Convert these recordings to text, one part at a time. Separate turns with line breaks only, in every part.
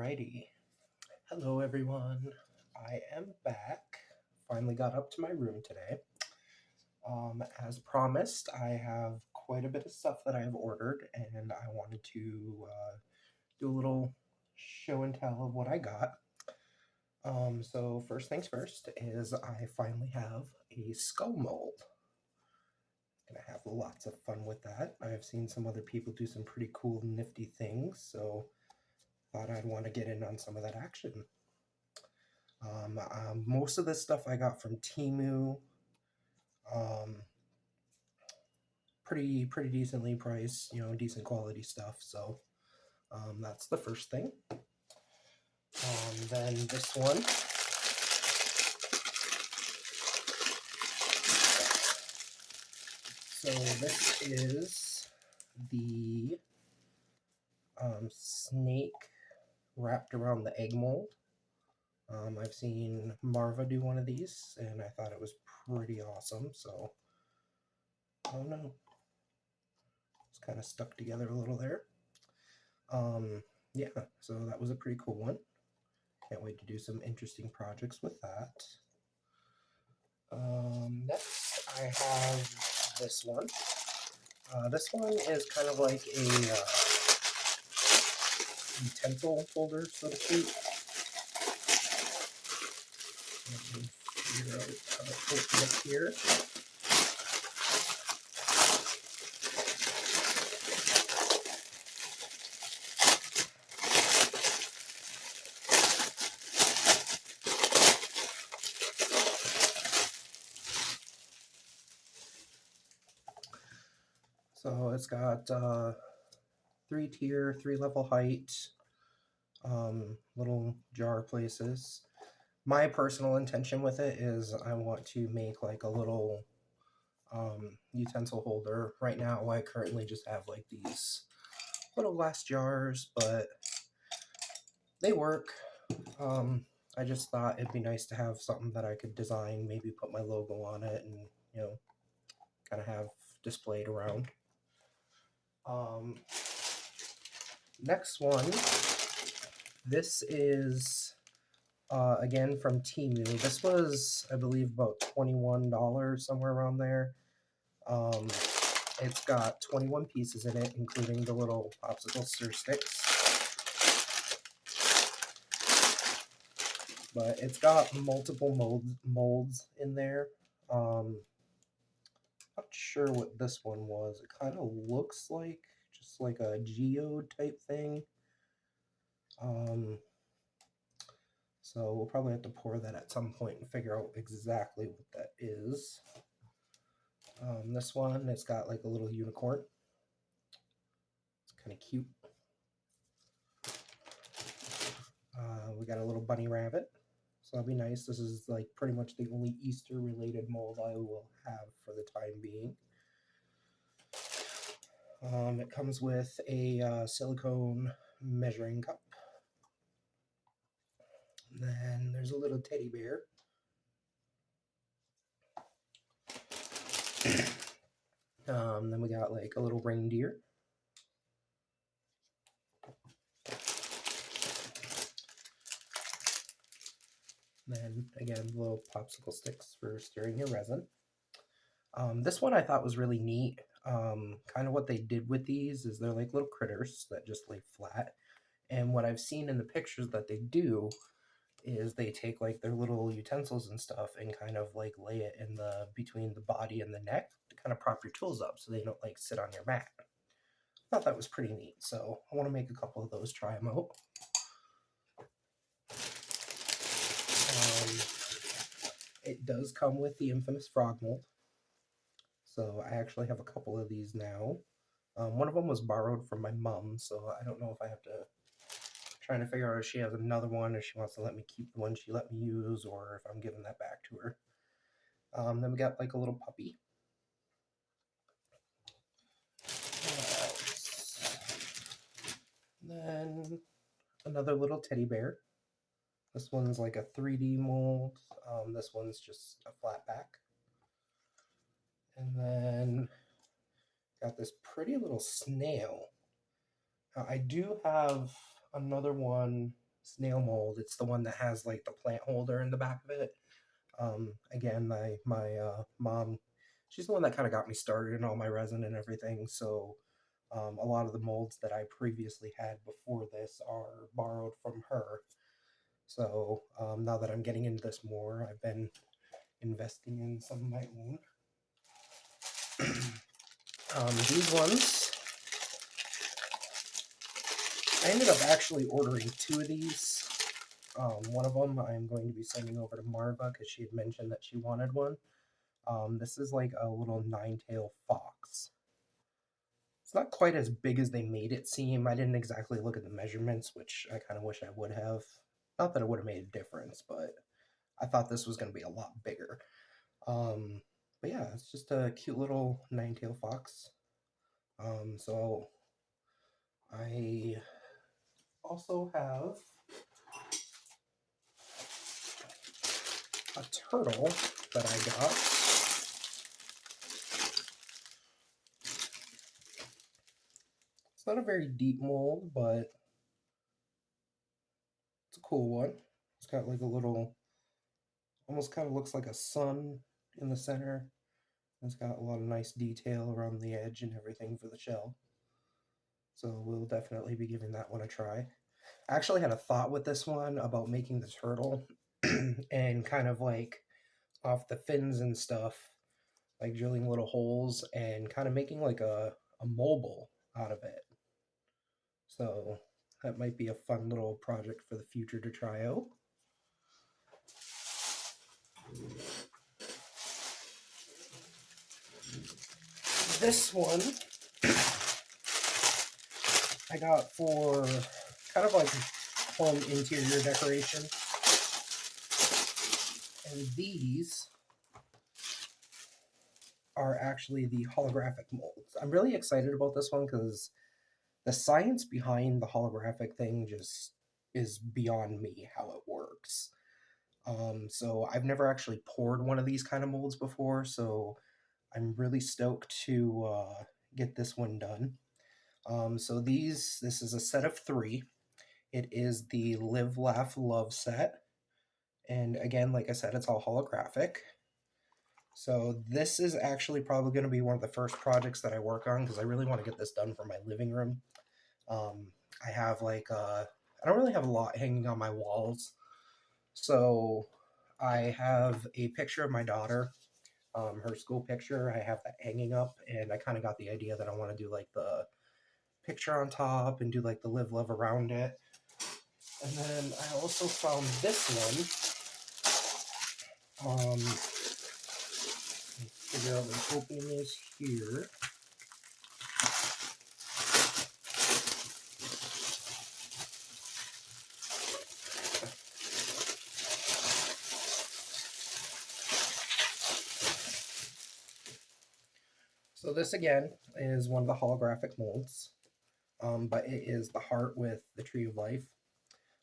Alrighty. Hello, everyone. I am back. Finally got up to my room today. As promised, I have quite a bit of stuff that I have ordered, and I wanted to do a little show and tell of what I got. So first things first is I finally have a skull mold. Gonna have lots of fun with that. I've seen some other people do some pretty cool, nifty things, so thought I'd want to get in on some of that action. Most of this stuff I got from Temu. Pretty decently priced, decent quality stuff. So that's the first thing. Then this one. So this is the snake wrapped around the egg mold. I've seen Marva do one of these, and I thought it was pretty awesome. So, oh no, it's kind of stuck together a little there. Yeah, so that was a pretty cool one. Can't wait to do some interesting projects with that. Next, I have this one. This one is kind of like a utensil holder, so to speak. Let me figure out how to open it here. So it's got 3-tier, 3-level height, little jar places. My personal intention with it is I want to make like a little utensil holder. Right now I currently just have like these little glass jars, but they work. I just thought it'd be nice to have something that I could design, maybe put my logo on it and, kind of have displayed around. Next one, this is again from Temu. This was, I believe, about $21, somewhere around there. It's got 21 pieces in it, including the little popsicle stir sticks. But it's got multiple molds in there. Not sure what this one was. It kind of looks like just like a geode type thing. So we'll probably have to pour that at some point and figure out exactly what that is. This one, it's got like a little unicorn. It's kind of cute. We got a little bunny rabbit. So that'll be nice. This is like pretty much the only Easter related mold I will have for the time being. It comes with a silicone measuring cup. And then there's a little teddy bear. Then we got like a little reindeer. Then again, little popsicle sticks for stirring your resin. This one I thought was really neat. Kind of what they did with these is they're like little critters that just lay flat. And what I've seen in the pictures that they do is they take like their little utensils and stuff and kind of like lay it in the between the body and the neck to kind of prop your tools up so they don't like sit on your mat. I thought that was pretty neat, so I want to make a couple of those, try them out. It does come with the infamous frog mold. So I actually have a couple of these now. One of them was borrowed from my mom, so I don't know if I have to trying to figure out if she has another one, or she wants to let me keep the one she let me use, or if I'm giving that back to her. Then we got like a little puppy. Then another little teddy bear. This one's like a 3D mold. This one's just a flat back. And then got this pretty little snail. Now, I do have another one snail mold. It's the one that has like the plant holder in the back of it. Again, my mom, she's the one that kind of got me started in all my resin and everything. So a lot of the molds that I previously had before this are borrowed from her. So now that I'm getting into this more, I've been investing in some of my own. These ones, I ended up actually ordering 2 of these. One of them I'm going to be sending over to Marva because she had mentioned that she wanted one. This is like a little 9-tailed fox. It's not quite as big as they made it seem. I didn't exactly look at the measurements, which I kind of wish I would have. Not that it would have made a difference, but I thought this was going to be a lot bigger. But yeah, it's just a cute little 9-tailed fox. So I also have a turtle that I got. It's not a very deep mold, but it's a cool one. It's got like a little, almost kind of looks like a sun in the center. It's got a lot of nice detail around the edge and everything for the shell. So we'll definitely be giving that one a try. I actually had a thought with this one about making the turtle and kind of like off the fins and stuff, like drilling little holes and kind of making like a mobile out of it. So that might be a fun little project for the future to try out. This one I got for kind of like home interior decoration. And these are actually the holographic molds. I'm really excited about this one because the science behind the holographic thing just is beyond me how it works. So I've never actually poured one of these kind of molds before, so I'm really stoked to get this one done. So this is a set of 3. It is the Live, Laugh, Love set. And again, like I said, it's all holographic. So this is actually probably going to be one of the first projects that I work on because I really want to get this done for my living room. I have like, I don't really have a lot hanging on my walls. So I have a picture of my daughter, her school picture. I have that hanging up, and I kind of got the idea that I want to do like the picture on top and do like the live love around it. And then I also found this one. Figure out what the opening is here. So this again is one of the holographic molds, but it is the heart with the tree of life.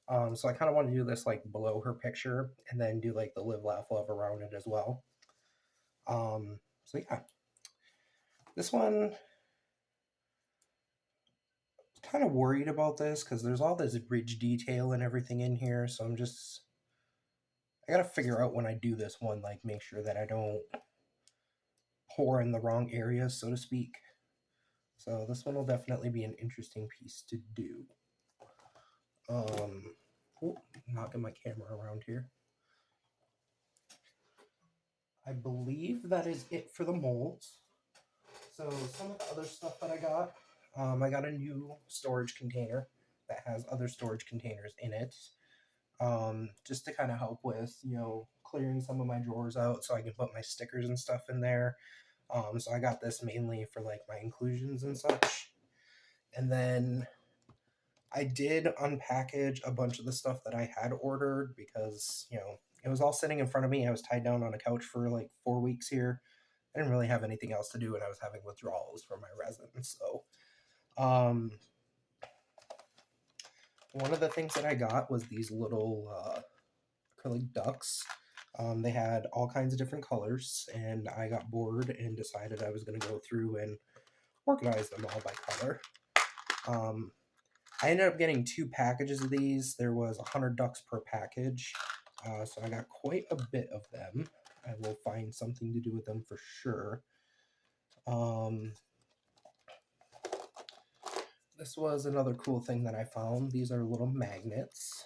So I kind of want to do this like below her picture and then do like the live, laugh, love around it as well. So yeah, this one, I'm kind of worried about this because there's all this bridge detail and everything in here. So I got to figure out when I do this one, like make sure that I don't pour in the wrong areas, so to speak. So this one will definitely be an interesting piece to do. Knocking my camera around here. I believe that is it for the molds. So some of the other stuff that I got a new storage container that has other storage containers in it, just to kind of help with, clearing some of my drawers out so I can put my stickers and stuff in there. So I got this mainly for like my inclusions and such. And then I did unpackage a bunch of the stuff that I had ordered because, it was all sitting in front of me. I was tied down on a couch for like 4 weeks here. I didn't really have anything else to do, and I was having withdrawals from my resin. So, one of the things that I got was these little acrylic ducks. They had all kinds of different colors, and I got bored and decided I was going to go through and organize them all by color. I ended up getting 2 packages of these. There was 100 ducks per package, so I got quite a bit of them. I will find something to do with them for sure. This was another cool thing that I found. These are little magnets.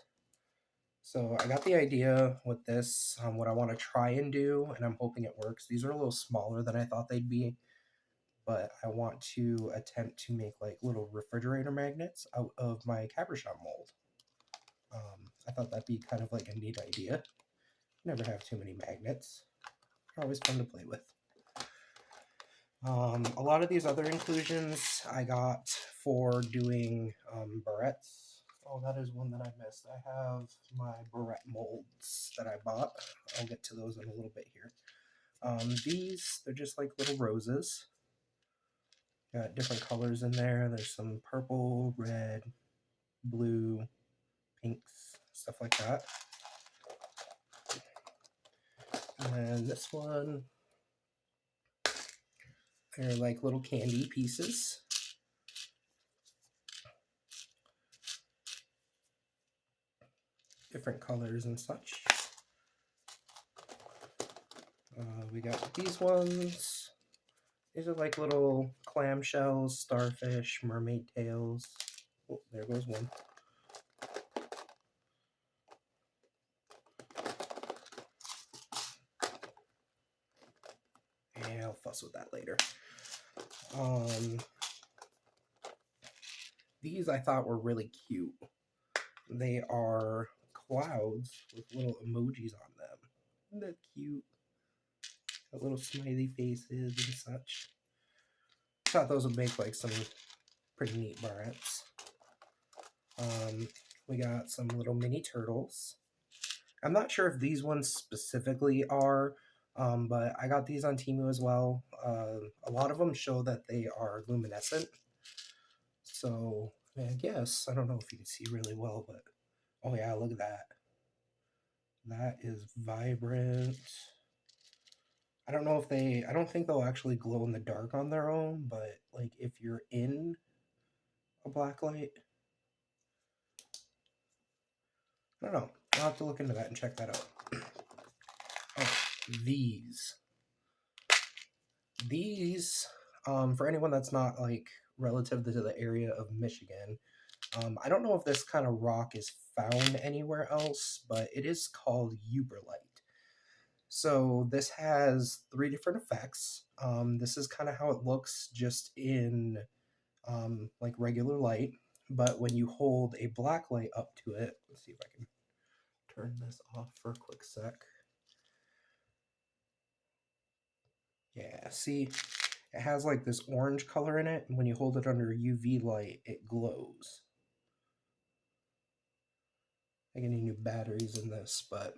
So I got the idea with this, what I want to try and do, and I'm hoping it works. These are a little smaller than I thought they'd be, but I want to attempt to make like little refrigerator magnets out of my cabochon mold. I thought that'd be kind of like a neat idea. Never have too many magnets. They're always fun to play with. A lot of these other inclusions I got for doing barrettes. Oh, that is one that I missed. I have my barrette molds that I bought. I'll get to those in a little bit here. These, they're just like little roses. Got different colors in there. There's some purple, red, blue, pinks, stuff like that. And this one, they're like little candy pieces. Different colors and such. We got these ones. These are like little clamshells, starfish, mermaid tails. Oh, there goes one. And I'll fuss with that later. These I thought were really cute. They are clouds with little emojis on them. Isn't that cute? Got little smiley faces and such. Thought those would make like some pretty neat barrettes. We got some little mini turtles. I'm not sure if these ones specifically are, but I got these on Temu as well. A lot of them show that they are luminescent. So I guess, I don't know if you can see really well, but oh yeah, look at that. That is vibrant. I don't know if I don't think they'll actually glow in the dark on their own, but like if you're in a black light, I don't know. I'll have to look into that and check that out. Oh, these, for anyone that's not like relative to the area of Michigan, I don't know if this kind of rock is found anywhere else, but it is called Uberlite. So this has 3 different effects. This is kind of how it looks just in like regular light, but when you hold a black light up to it, let's see if I can turn this off for a quick sec. Yeah, see, it has like this orange color in it, and when you hold it under UV light, it glows. I get any new batteries in this, but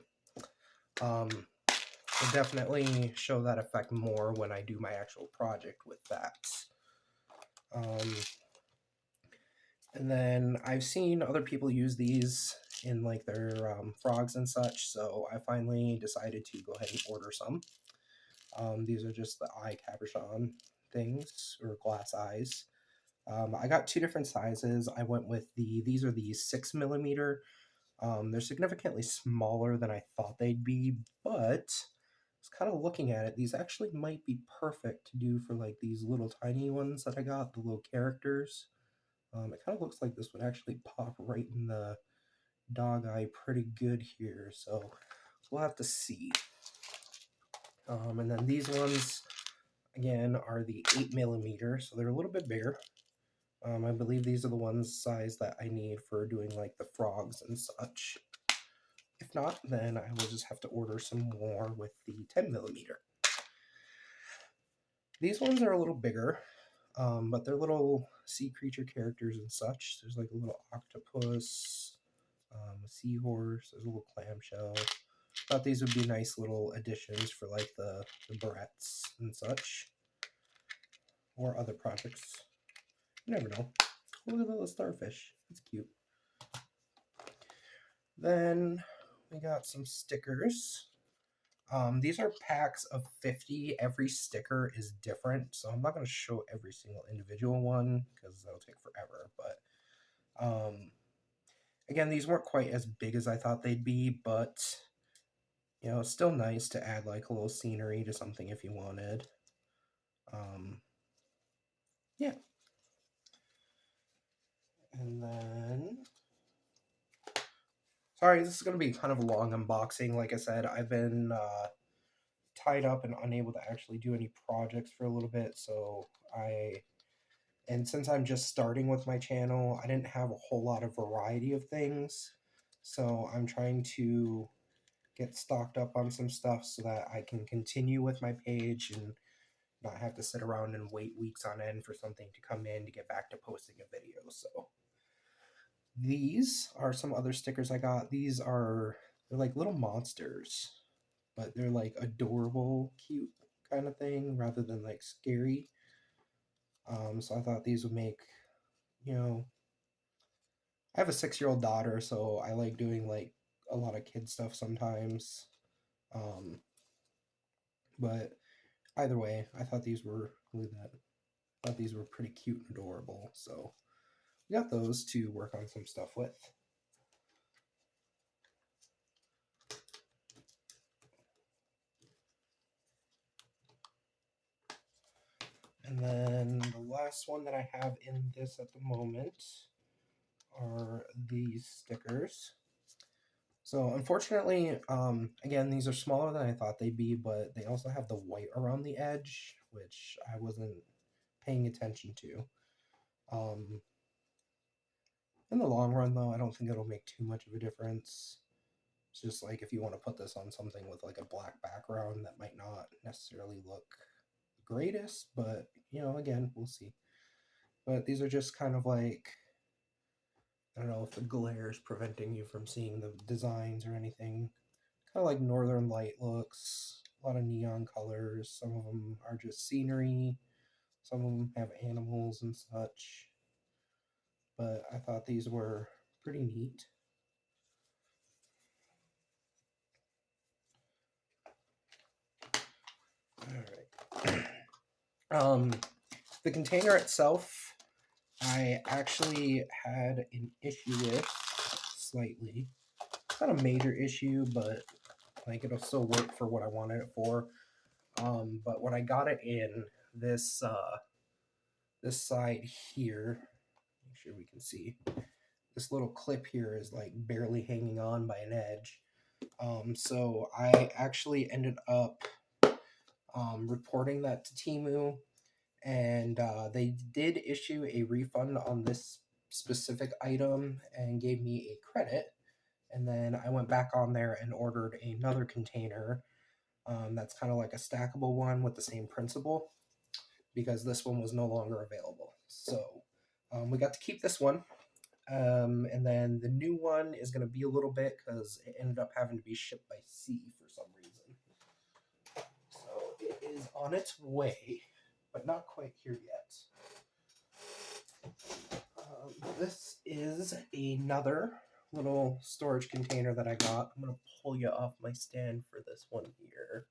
I'll definitely show that effect more when I do my actual project with that. And then I've seen other people use these in like their frogs and such, so I finally decided to go ahead and order some. These are just the eye cabochon things, or glass eyes. I got 2 different sizes. I went with these are the 6mm. They're significantly smaller than I thought they'd be, but I was kind of looking at it. These actually might be perfect to do for like these little tiny ones that I got, the little characters. It kind of looks like this would actually pop right in the dog eye pretty good here, so we'll have to see. And then these ones, again, are the 8mm, so they're a little bit bigger. I believe these are the ones size that I need for doing like the frogs and such. If not, then I will just have to order some more with the 10mm. These ones are a little bigger, but they're little sea creature characters and such. There's like a little octopus, a seahorse, there's a little clamshell. Thought these would be nice little additions for like the barrettes and such, or other projects. You never know. Look at the little starfish. It's cute. Then we got some stickers. These are packs of 50. Every sticker is different, so I'm not going to show every single individual one because that'll take forever, but Again, these weren't quite as big as I thought they'd be, but you know, it's still nice to add like a little scenery to something if you wanted. Yeah. And then, sorry, this is going to be kind of a long unboxing. Like I said, I've been tied up and unable to actually do any projects for a little bit, so and since I'm just starting with my channel, I didn't have a whole lot of variety of things, so I'm trying to get stocked up on some stuff so that I can continue with my page and not have to sit around and wait weeks on end for something to come in to get back to posting a video. So these are some other stickers I got. They're like little monsters, but they're like adorable, cute kind of thing rather than like scary. So I thought these would make, you know, I have a 6-year-old daughter, so I like doing like a lot of kid stuff sometimes. Um, but either way, I thought these were, look at that. I thought these were pretty cute and adorable. So we got those to work on some stuff with. And then the last one that I have in this at the moment are these stickers. So unfortunately, again, these are smaller than I thought they'd be, but they also have the white around the edge, which I wasn't paying attention to. In the long run, though, I don't think it'll make too much of a difference. It's just like if you want to put this on something with like a black background, that might not necessarily look the greatest, but you know, again, we'll see. But these are just kind of like, I don't know if the glare is preventing you from seeing the designs or anything. Kind of like Northern Light looks, a lot of neon colors. Some of them are just scenery, some of them have animals and such. But I thought these were pretty neat. All right. The container itself, I actually had an issue with slightly. It's not a major issue, but like it'll still work for what I wanted it for. But when I got it in, this this side here, make sure we can see, this little clip here is like barely hanging on by an edge. So I actually ended up reporting that to Temu, and they did issue a refund on this specific item and gave me a credit. And then I went back on there and ordered another container that's kind of like a stackable one with the same principle, because this one was no longer available. So we got to keep this one. And then the new one is going to be a little bit because it ended up having to be shipped by sea for some reason. So it is on its way, but not quite here yet. This is another little storage container that I got. I'm going to pull you off my stand for this one here.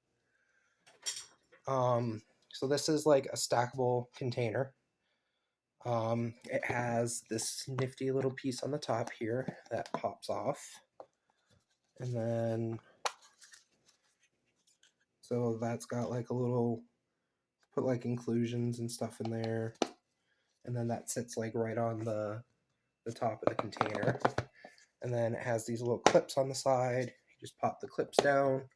So this is like a stackable container. It has this nifty little piece on the top here that pops off. And then, so that's got like a little, put like inclusions and stuff in there. And then that sits like right on the top of the container. And then it has these little clips on the side. You just pop the clips down,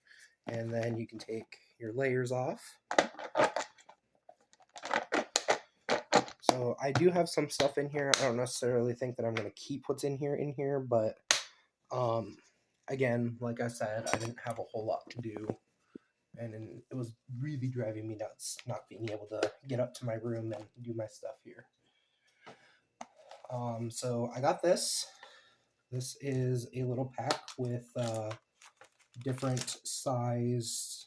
and then you can take your layers off. So I do have some stuff in here. I don't necessarily think that I'm going to keep what's in here, but again, like I said, I didn't have a whole lot to do, and it was really driving me nuts not being able to get up to my room and do my stuff here. So I got this. This is a little pack with different sized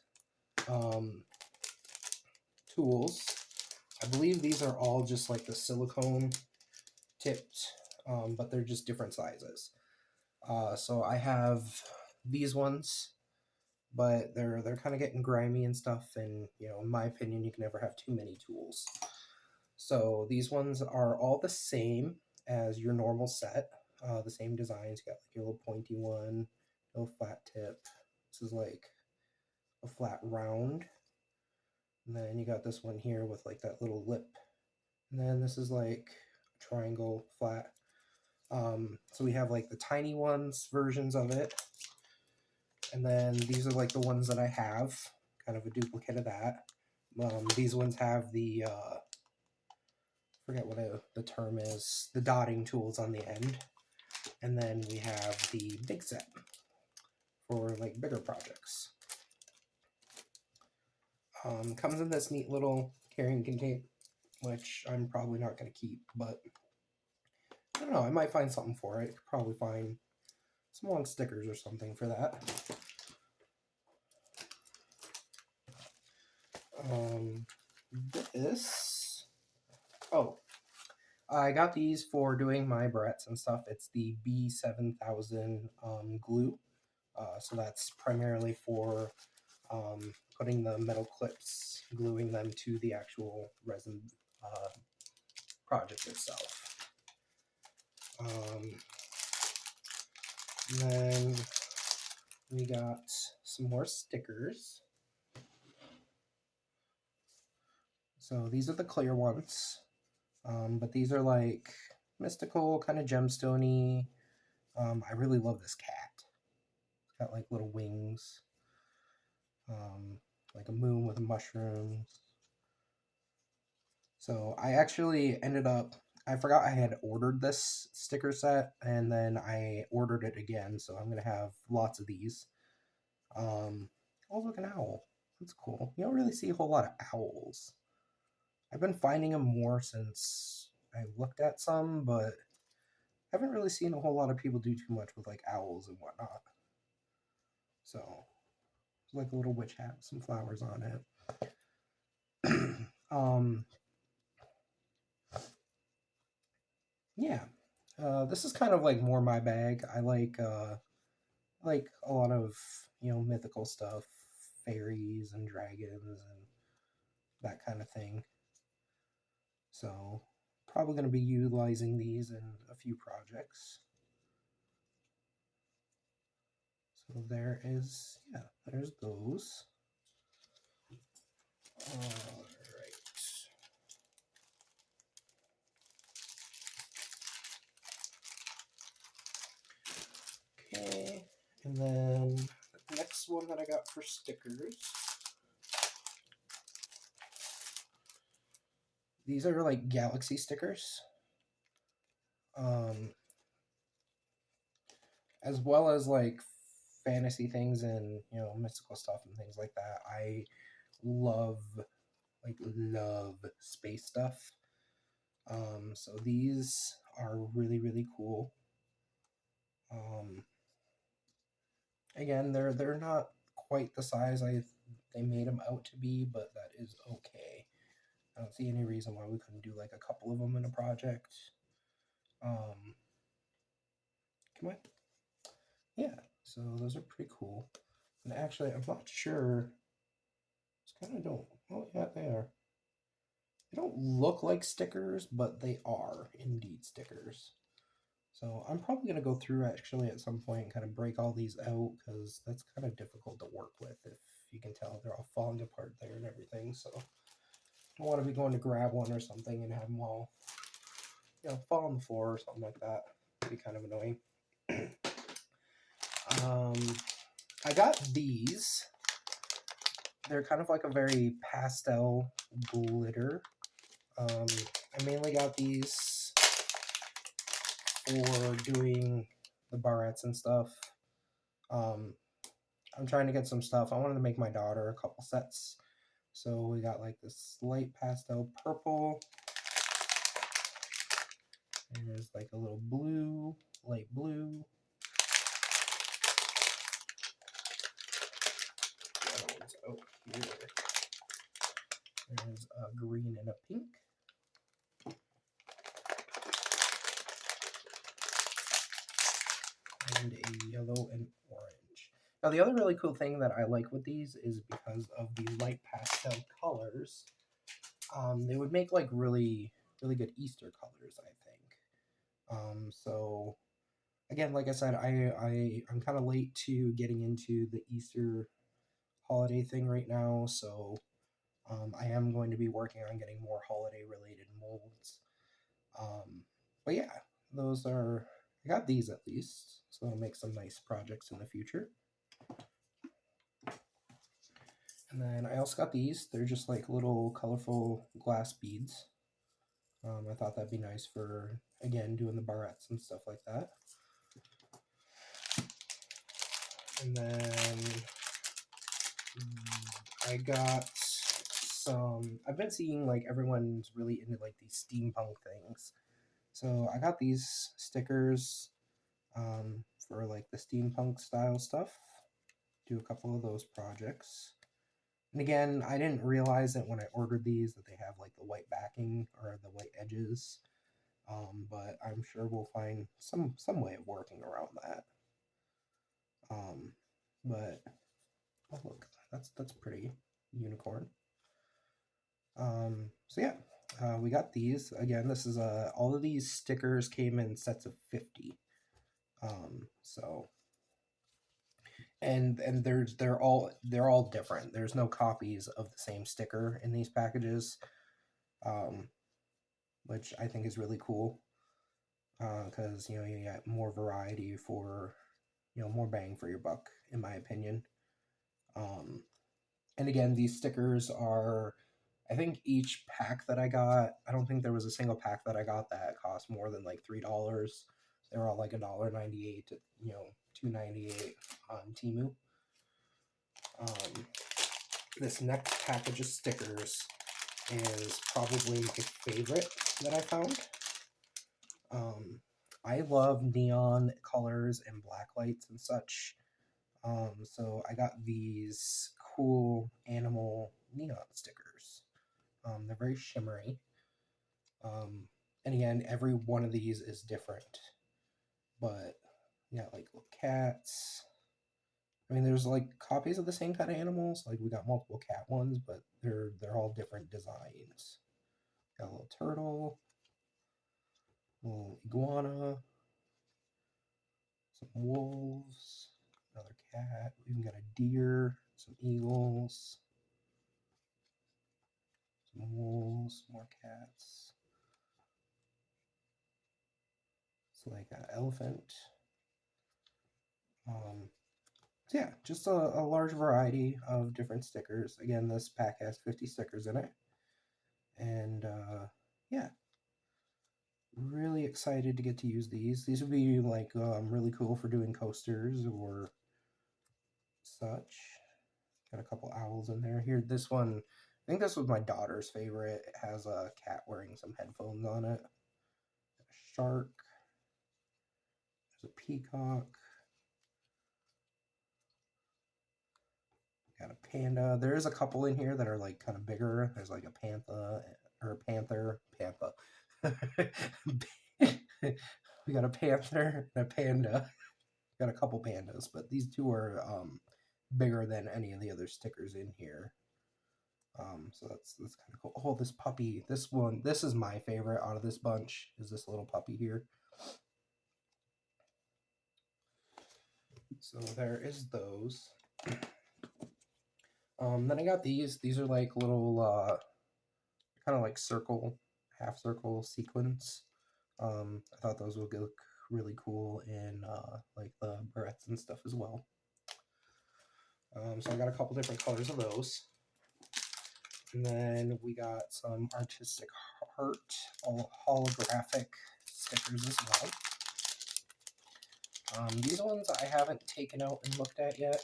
tools. I believe these are all just like the silicone tipped, but they're just different sizes. So I have these ones, but they're kind of getting grimy and stuff, and you know, in my opinion, you can never have too many tools. So these ones are all the same, as your normal set. The same designs. You got like your little pointy one, little flat tip. This is like a flat round. And then you got this one here with like that little lip. And then this is like a triangle flat. So we have like the tiny ones versions of it. And then these are like the ones that I have, kind of a duplicate of that. These ones have the, forget what the term is, the dotting tools on the end. And then we have the big set for like bigger projects. Comes in this neat little carrying container, which I'm probably not going to keep, but I don't know, I might find something for it. Probably find some long stickers or something for that. I got these for doing my barrettes and stuff. It's the B7000 glue. So that's primarily for putting the metal clips, gluing them to the actual resin project itself. And then we got some more stickers. So these are the clear ones, but these are like mystical, kind of gemstone-y. I really love this cat. It's got like little wings, like a moon with mushrooms. So I actually ended up, I forgot I had ordered this sticker set, and then I ordered it again, so I'm going to have lots of these. Oh, look, an owl. That's cool. You don't really see a whole lot of owls. I've been finding them more since I looked at some, but I haven't really seen a whole lot of people do too much with like owls and whatnot. So, it's like a little witch hat with some flowers on it. Yeah. This is kind of like more my bag. I like a lot of, you know, mythical stuff, fairies and dragons and that kind of thing. So probably going to be utilizing these in a few projects. So there is, yeah, there's those. All right. Okay, and then the next one that I got for stickers. These are like galaxy stickers. As well as like fantasy things and, you know, mystical stuff and things like that. I love space stuff. So these are really, really cool. Again, they're not quite the size they made them out to be, but that is okay. I don't see any reason why we couldn't do like a couple of them in a project. Come on. Yeah, so those are pretty cool. And actually, I'm not sure. It's kind of don't. Oh yeah, they are. They don't look like stickers, but they are indeed stickers. So I'm probably going to go through actually at some point and kind of break all these out, because that's kind of difficult to work with. If you can tell, they're all falling apart there and everything. So I don't want to be going to grab one or something and have them all, you know, fall on the floor or something like that. It'd be kind of annoying. I got these. They're kind of like a very pastel glitter. I mainly got these for doing the barrettes and stuff. I'm trying to get some stuff. I wanted to make my daughter a couple sets. So we got like this light pastel purple. And there's like a little blue, light blue. That one's out here. There's a green and a pink. And a yellow and orange. Now the other really cool thing that I like with these is because of the light pastel colors, they would make like really, really good Easter colors, I think. So again, like I said, I'm kind of late to getting into the Easter holiday thing right now, so I am going to be working on getting more holiday related molds. Um, but yeah, those are, I got these at least, so I'll make some nice projects in the future. And then I also got these. They're just like little colorful glass beads. I thought that'd be nice for, again, doing the barrettes and stuff like that. And then I got some, I've been seeing like everyone's really into like these steampunk things. So I got these stickers for like the steampunk style stuff. Do a couple of those projects. And again, I didn't realize that when I ordered these that they have like the white backing or the white edges. But I'm sure we'll find some way of working around that. But oh look, that's pretty unicorn. So yeah, we got these again. This is all of these stickers came in sets of 50. So and they're all different. There's no copies of the same sticker in these packages, which I think is really cool. Because you get more variety for more bang for your buck, in my opinion. And again, these stickers are, I think each pack that I got, I don't think there was a single pack that I got that cost more than like $3. They were all like $1.98 to $2.98 on Temu. This next package of stickers is probably my favorite that I found. I love neon colors and black lights and such. So I got these cool animal neon stickers. They're very shimmery. And again, every one of these is different. But yeah, like little cats. I mean, there's like copies of the same kind of animals. Like we got multiple cat ones, but they're all different designs. Got a little turtle, a little iguana, some wolves, another cat. We even got a deer, some eagles, some wolves, more cats. It's like an elephant. So yeah, just a large variety of different stickers. Again, this pack has 50 stickers in it. And yeah, really excited to get to use these. These would be like really cool for doing coasters or such. Got a couple owls in there. Here, this one, I think this was my daughter's favorite. It has a cat wearing some headphones on it. A shark. There's a peacock. Got a panda. There is a couple in here that are like kind of bigger. There's like a panther. We got a panther and a panda. Got a couple pandas, but these two are bigger than any of the other stickers in here. So that's kind of cool. Oh, this puppy. This is my favorite out of this bunch. Is this little puppy here? So there is those. Then I got these. These are like little, kind of like half circle sequins. I thought those would look really cool in like the barrettes and stuff as well. So I got a couple different colors of those. And then we got some artistic heart, all holographic stickers as well. These ones I haven't taken out and looked at yet.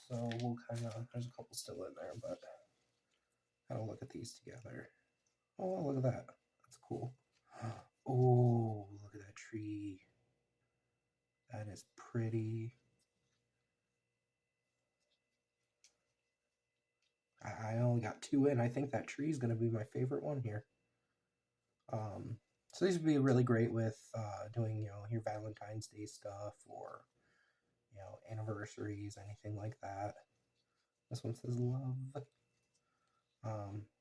So we'll kind of, there's a couple still in there, but kind of look at these together. Oh, look at that. That's cool. Oh, look at that tree. That is pretty. I only got two in. I think that tree is going to be my favorite one here. So these would be really great with doing, your Valentine's Day stuff or, anniversaries, anything like that. This one says love.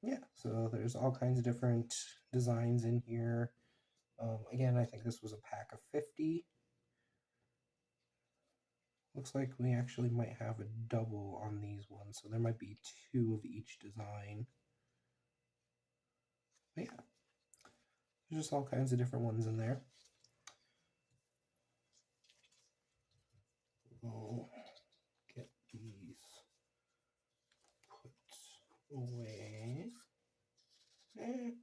Yeah, so there's all kinds of different designs in here. Again, I think this was a pack of 50. Looks like we actually might have a double on these ones, so there might be 2 of each design. But yeah, there's just all kinds of different ones in there. We'll get these put away. Okay.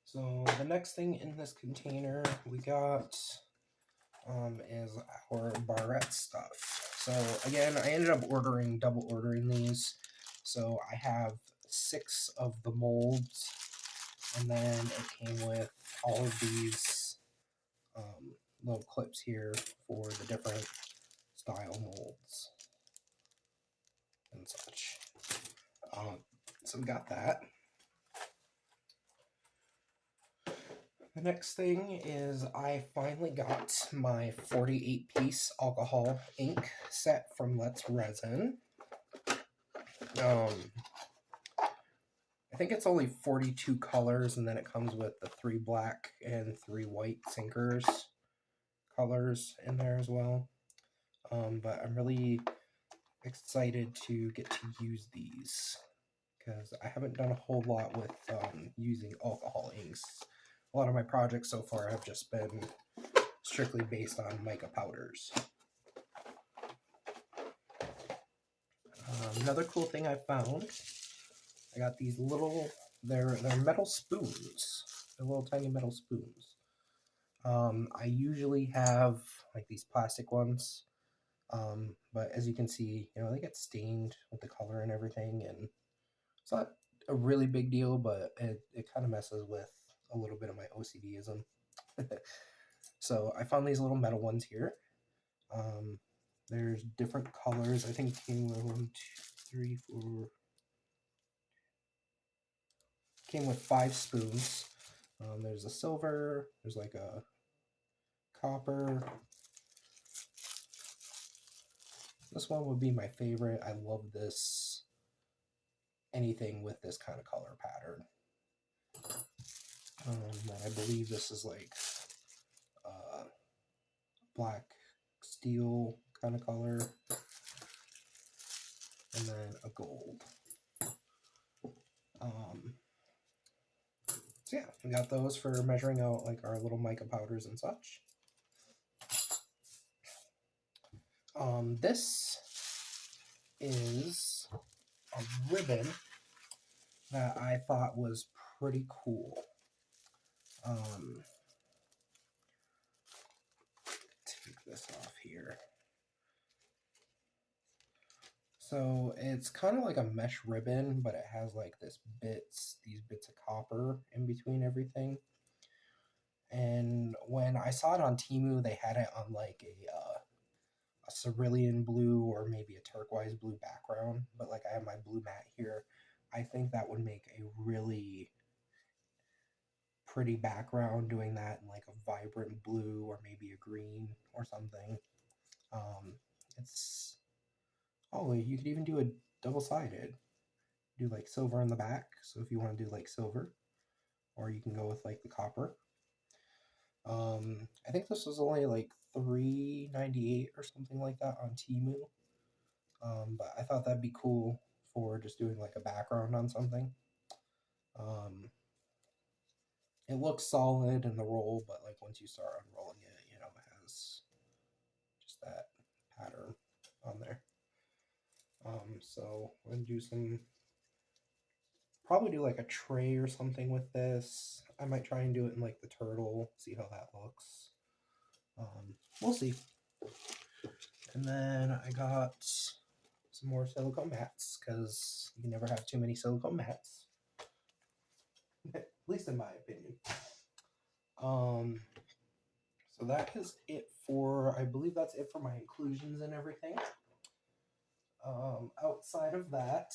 So the next thing in this container we got is our barrette stuff. So again, I ended up double ordering these. So I have 6 of the molds, and then it came with all of these little clips here for the different style molds and such. So we got that. The next thing is I finally got my 48-piece alcohol ink set from Let's Resin. I think it's only 42 colors, and then it comes with the 3 black and 3 white Sinkers colors in there as well. But I'm really excited to get to use these because I haven't done a whole lot with using alcohol inks. A lot of my projects so far have just been strictly based on mica powders. Another cool thing I found, I got these little, they're metal spoons. They're little tiny metal spoons. I usually have like these plastic ones, but as you can see, you know, they get stained with the color and everything, and it's not a really big deal, but it kind of messes with a little bit of my OCDism. So I found these little metal ones here. There's different colors. I think it came with 1, 2, 3, 4. Came with 5 spoons. There's a silver. There's like a copper. This one would be my favorite. I love this. Anything with this kind of color pattern. I believe this is like black steel kind of color, and then a gold. So yeah, we got those for measuring out like our little mica powders and such. This is a ribbon that I thought was pretty cool. Take this off here. So it's kind of like a mesh ribbon, but it has like these bits of copper in between everything. And when I saw it on Temu, they had it on like a cerulean blue or maybe a turquoise blue background. But like I have my blue mat here, I think that would make a really pretty background doing that in like a vibrant blue or maybe a green or something. You could even do a double-sided. Do like silver on the back, so if you want to do like silver, or you can go with like the copper. I think this was only like $3.98 or something like that on Temu. But I thought that'd be cool for just doing like a background on something. It looks solid in the roll, but like once you start unrolling it, you know, it has just that pattern on there. So we're gonna do probably do like a tray or something with this. I might try and do it in like the turtle, see how that looks. We'll see. And then I got some more silicone mats because you can never have too many silicone mats. At least in my opinion. So that is it I believe that's it for my inclusions and everything. Outside of that,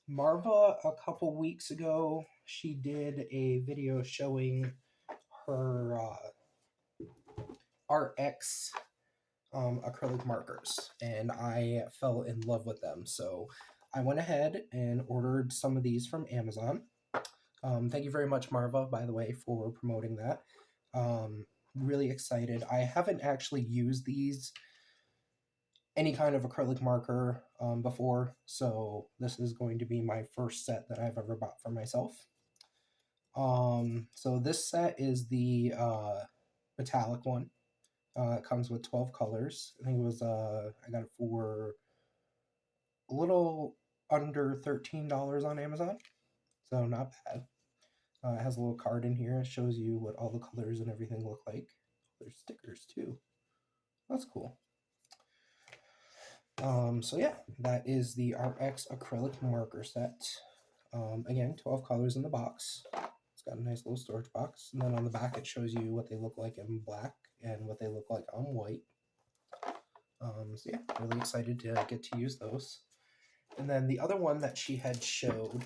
Marva, a couple weeks ago, she did a video showing her RX acrylic markers, and I fell in love with them. So I went ahead and ordered some of these from Amazon. Thank you very much, Marva, by the way, for promoting that. Really excited. I haven't actually used these any kind of acrylic marker before, so this is going to be my first set that I've ever bought for myself. So this set is the metallic one. It comes with 12 colors. I think it was I got it for a little under $13 on Amazon, so not bad. It has a little card in here. It shows you what all the colors and everything look like. There's stickers too. That's cool. So yeah, that is the ArtX acrylic marker set. Again, 12 colors in the box. It's got a nice little storage box. And then on the back, it shows you what they look like in black and what they look like on white. So yeah, really excited to get to use those. And then the other one that she had showed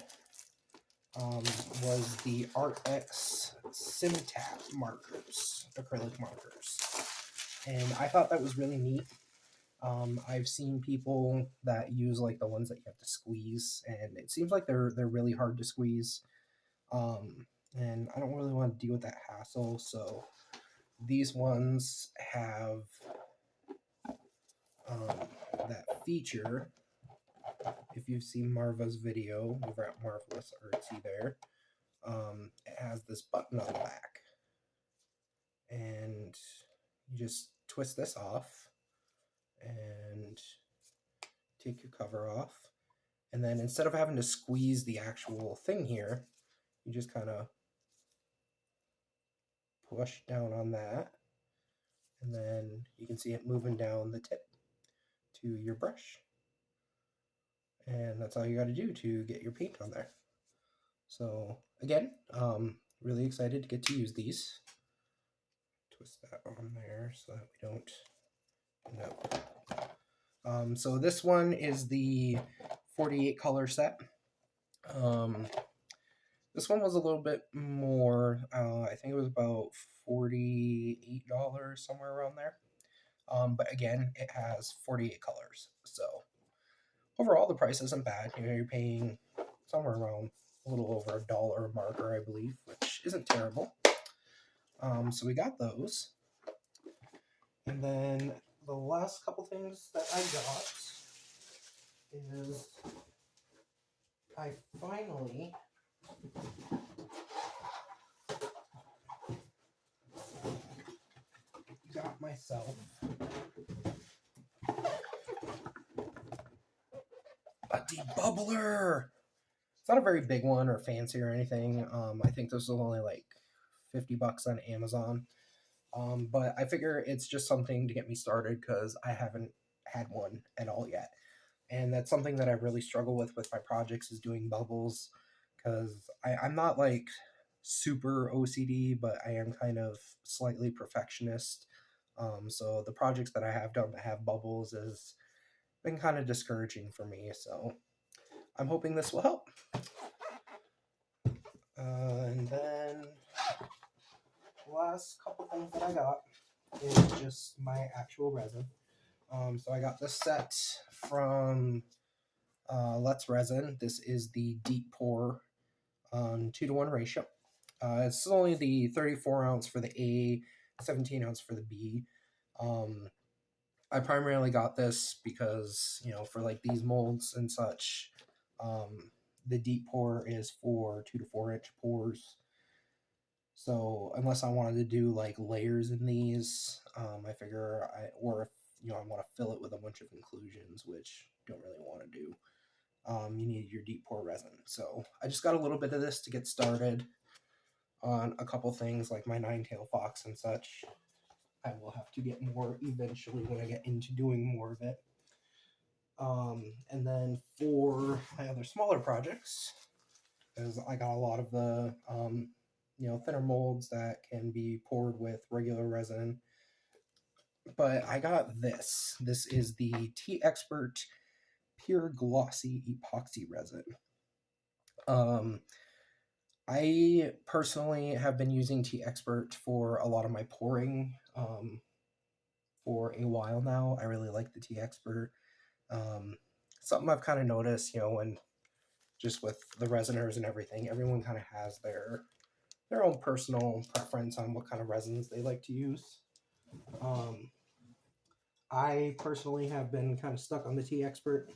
was the ArtX Simtap markers, acrylic markers. And I thought that was really neat. I've seen people that use like the ones that you have to squeeze, and it seems like they're really hard to squeeze. And I don't really want to deal with that hassle, so these ones have that feature. If you've seen Marva's video over at Marvelous Artsy there, it has this button on the back, and you just twist this off and take your cover off, and then instead of having to squeeze the actual thing here, you just kind of push down on that, and then you can see it moving down the tip to your brush. And that's all you got to do to get your paint on there. So again, really excited to get to use these. Twist that on there so that we don't end up. So this one is the 48 color set. This one was a little bit more. I think it was about $48, somewhere around there. But again, it has 48 colors. So overall, the price isn't bad. You know, you're paying somewhere around a little over $1 a marker, I believe, which isn't terrible. So we got those. And then the last couple things that I got is I finally got myself a debubbler. It's not a very big one or fancy or anything. I think this was only like $50 on Amazon. But I figure it's just something to get me started because I haven't had one at all yet. And that's something that I really struggle with my projects is doing bubbles, because I'm not like super OCD, but I am kind of slightly perfectionist. So the projects that I have done that have bubbles has been kind of discouraging for me. So I'm hoping this will help. And then the last couple things that I got is just my actual resin. So I got this set from Let's Resin. This is the deep pour 2-to-1 ratio. It's only the 34 ounce for the A, 17 ounce for the B. I primarily got this because, you know, for like these molds and such, the deep pour is for 2 to 4 inch pours. So unless I wanted to do like layers in these, I figure or if, you know, I want to fill it with a bunch of inclusions, which you don't really want to do, you need your deep pour resin. So I just got a little bit of this to get started on a couple things like my 9-tail fox and such. I will have to get more eventually when I get into doing more of it. And then for my other smaller projects, because I got a lot of the you know, thinner molds that can be poured with regular resin. But I got this. This is the T-Expert Pure Glossy Epoxy Resin. I personally have been using T-Expert for a lot of my pouring for a while now. I really like the Tea Expert. Something I've kind of noticed, when just with the resiners and everything, everyone kind of has their own personal preference on what kind of resins they like to use. I personally have been kind of stuck on the Tea Expert.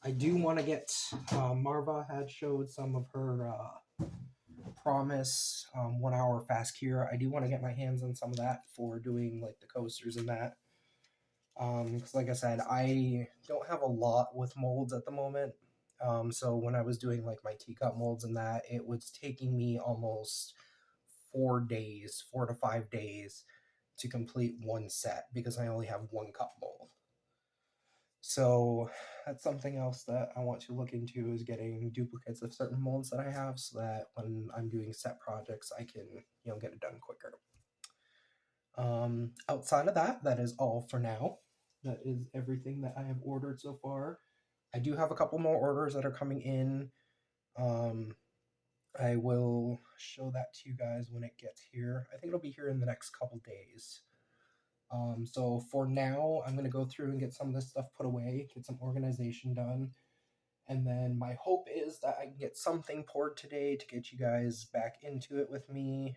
I do want to get Marva had showed some of her Promise 1 hour fast cure. I do want to get my hands on some of that for doing like the coasters and that. Because like I said, I don't have a lot with molds at the moment. So when I was doing like my teacup molds and that, it was taking me almost 4 days, 4 to 5 days to complete one set because I only have one cup mold. So that's something else that I want to look into, is getting duplicates of certain molds that I have so that when I'm doing set projects, I can, get it done quicker. Outside of that, that is all for now. That is everything that I have ordered so far. I do have a couple more orders that are coming in. I will show that to you guys when it gets here. I think it'll be here in the next couple days. So for now, I'm going to go through and get some of this stuff put away, get some organization done. And then my hope is that I can get something poured today to get you guys back into it with me,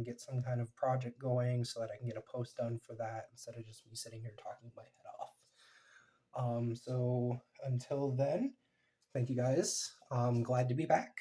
get some kind of project going so that I can get a post done for that instead of just me sitting here talking my head off. So until then, thank you guys. I'm glad to be back.